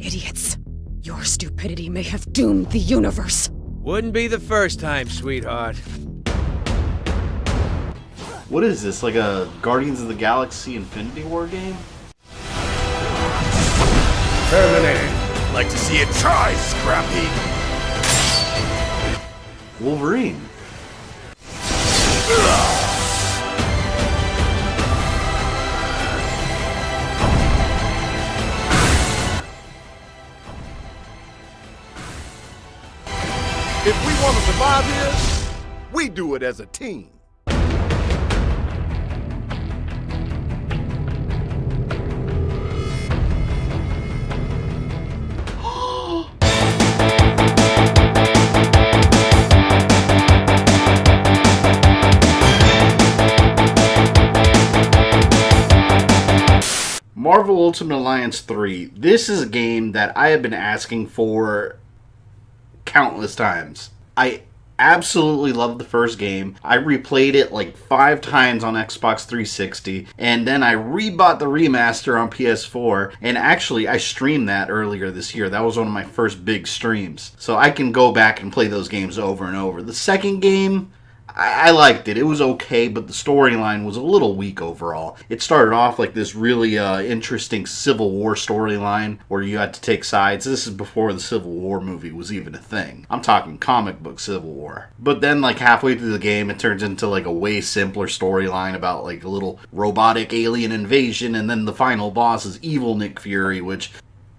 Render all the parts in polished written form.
Idiots. Your stupidity may have doomed the universe. Wouldn't be the first time, sweetheart. What is this, like a Guardians of the Galaxy Infinity War game? Terminated. Like to see it try, Scrappy. Wolverine. If we want to survive here, we do it as a team. Marvel Ultimate Alliance 3. This is a game that I have been asking for countless times. I absolutely loved the first game. I replayed it like 5 times on Xbox 360, and then I rebought the remaster on PS4, and actually I streamed that earlier this year. That was one of my first big streams. So I can go back and play those games over and over. The second game, I liked it. It was okay, but the storyline was a little weak overall. It started off like this really interesting Civil War storyline where you had to take sides. This is before the Civil War movie was even a thing. I'm talking comic book Civil War. But then like halfway through the game, it turns into like a way simpler storyline about like a little robotic alien invasion, and then the final boss is evil Nick Fury, which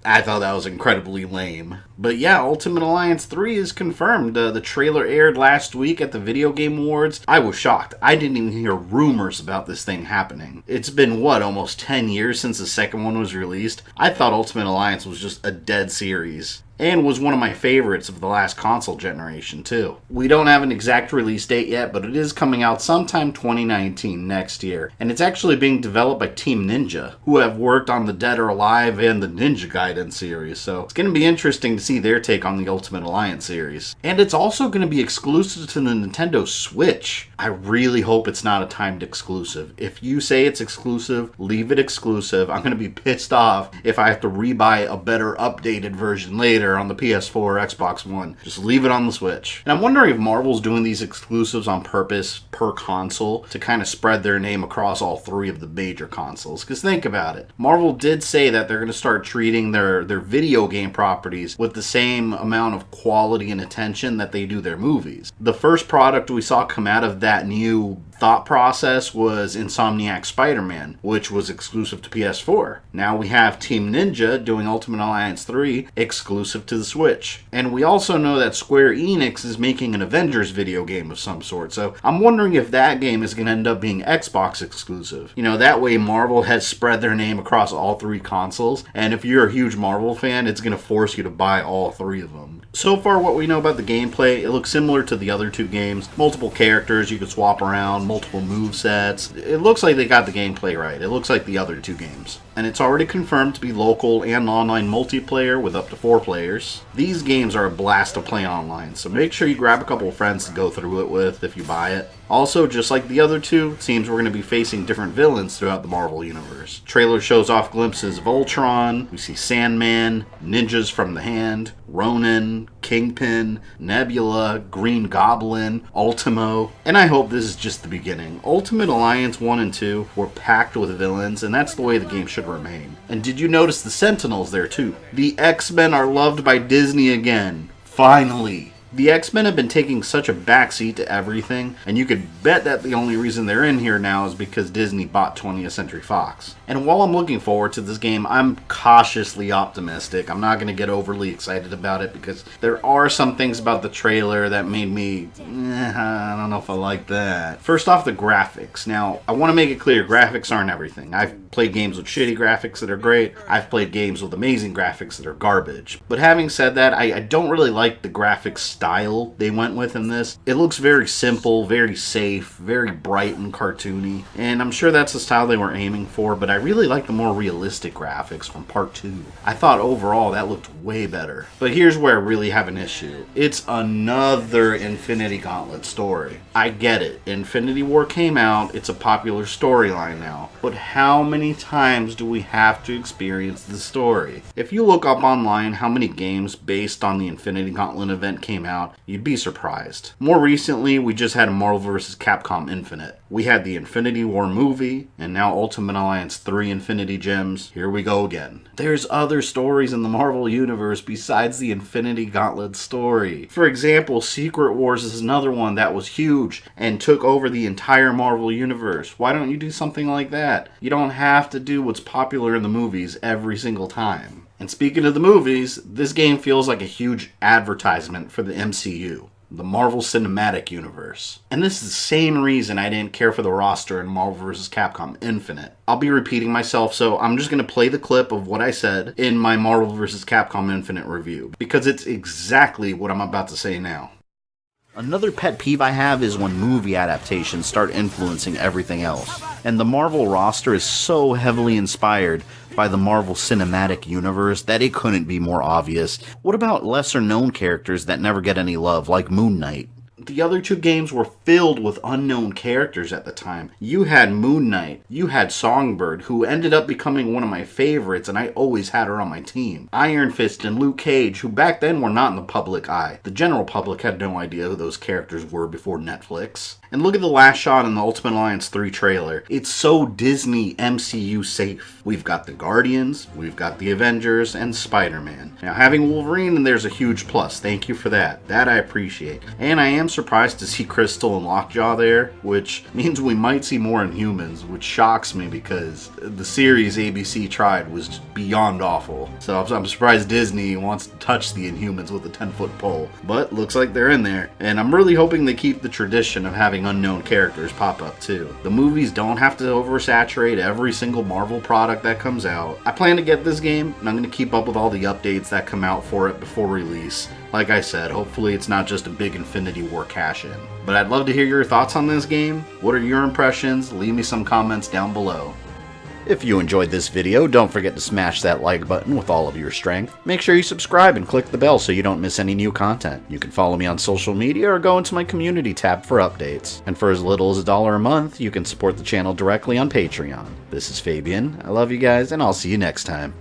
I thought that was incredibly lame. But yeah, Ultimate Alliance 3 is confirmed. The trailer aired last week at the Video Game Awards. I was shocked. I didn't even hear rumors about this thing happening. It's been, almost 10 years since the second one was released? I thought Ultimate Alliance was just a dead series. And was one of my favorites of the last console generation, too. We don't have an exact release date yet, but it is coming out sometime 2019, next year. And it's actually being developed by Team Ninja, who have worked on the Dead or Alive and the Ninja Gaiden series. So it's going to be interesting to see their take on the Ultimate Alliance series. And it's also going to be exclusive to the Nintendo Switch. I really hope it's not a timed exclusive. If you say it's exclusive, leave it exclusive. I'm going to be pissed off if I have to rebuy a better updated version later on the PS4 or Xbox One. Just leave it on the Switch. And I'm wondering if Marvel's doing these exclusives on purpose per console to kind of spread their name across all 3 of the major consoles. Because think about it. Marvel did say that they're going to start treating their video game properties with the same amount of quality and attention that they do their movies. The first product we saw come out of that new thought process was Insomniac Spider-Man, which was exclusive to PS4. Now we have Team Ninja doing Ultimate Alliance 3 exclusive to the Switch. And we also know that Square Enix is making an Avengers video game of some sort, so I'm wondering if that game is going to end up being Xbox exclusive. You know, that way Marvel has spread their name across all 3 consoles, and if you're a huge Marvel fan, it's going to force you to buy all 3 of them. So far what we know about the gameplay, it looks similar to the other 2 games. Multiple characters you could swap around, multiple movesets. It looks like they got the gameplay right. It looks like the other 2 games. And it's already confirmed to be local and online multiplayer with up to 4 players. These games are a blast to play online, so make sure you grab a couple of friends to go through it with if you buy it. Also, just like the other 2, it seems we're going to be facing different villains throughout the Marvel Universe. Trailer shows off glimpses of Ultron, we see Sandman, Ninjas from the Hand, Ronin, Kingpin, Nebula, Green Goblin, Ultimo, and I hope this is just the beginning. Ultimate Alliance 1 and 2 were packed with villains, and that's the way the game should remain. And did you notice the Sentinels there too? The X-Men are loved by Disney again. Finally. The X-Men have been taking such a backseat to everything, and you could bet that the only reason they're in here now is because Disney bought 20th Century Fox. And while I'm looking forward to this game, I'm cautiously optimistic. I'm not going to get overly excited about it because there are some things about the trailer that made me, I don't know if I like that. First off, the graphics. Now, I want to make it clear, graphics aren't everything. I've played games with shitty graphics that are great. I've played games with amazing graphics that are garbage. But having said that, I don't really like the graphics style they went with in this. It looks very simple, very safe, very bright and cartoony, and I'm sure that's the style they were aiming for, but I really like the more realistic graphics from Part 2. I thought overall that looked way better. But here's where I really have an issue. It's another Infinity Gauntlet story. I get it. Infinity War came out, it's a popular storyline now, but how many times do we have to experience the story? If you look up online how many games based on the Infinity Gauntlet event came out, you'd be surprised. More recently, we just had Marvel vs. Capcom Infinite. We had the Infinity War movie, and now Ultimate Alliance 3 Infinity Gems. Here we go again. There's other stories in the Marvel Universe besides the Infinity Gauntlet story. For example, Secret Wars is another one that was huge and took over the entire Marvel Universe. Why don't you do something like that? You don't have to do what's popular in the movies every single time. And speaking of the movies, this game feels like a huge advertisement for the MCU, the Marvel Cinematic Universe. And this is the same reason I didn't care for the roster in Marvel vs. Capcom Infinite. I'll be repeating myself, so I'm just going to play the clip of what I said in my Marvel vs. Capcom Infinite review, because it's exactly what I'm about to say now. Another pet peeve I have is when movie adaptations start influencing everything else. And the Marvel roster is so heavily inspired by the Marvel Cinematic Universe that it couldn't be more obvious. What about lesser known characters that never get any love, like Moon Knight? The other two games were filled with unknown characters at the time. You had Moon Knight, you had Songbird, who ended up becoming one of my favorites, and I always had her on my team. Iron Fist and Luke Cage, who back then were not in the public eye. The general public had no idea who those characters were before Netflix. And look at the last shot in the Ultimate Alliance 3 trailer. It's so Disney MCU safe. We've got the Guardians, we've got the Avengers, and Spider-Man. Now, having Wolverine in there's a huge plus. Thank you for that. That I appreciate. And I am surprised to see Crystal and Lockjaw there, which means we might see more Inhumans, which shocks me because the series ABC tried was beyond awful. So I'm surprised Disney wants to touch the Inhumans with a 10-foot pole. But looks like they're in there. And I'm really hoping they keep the tradition of having unknown characters pop up too. The movies don't have to oversaturate every single Marvel product that comes out. I plan to get this game, and I'm going to keep up with all the updates that come out for it before release. Like I said, hopefully it's not just a big Infinity War cash-in. But I'd love to hear your thoughts on this game. What are your impressions? Leave me some comments down below. If you enjoyed this video, don't forget to smash that like button with all of your strength. Make sure you subscribe and click the bell so you don't miss any new content. You can follow me on social media or go into my community tab for updates. And for as little as $1 a month, you can support the channel directly on Patreon. This is Fabian, I love you guys, and I'll see you next time.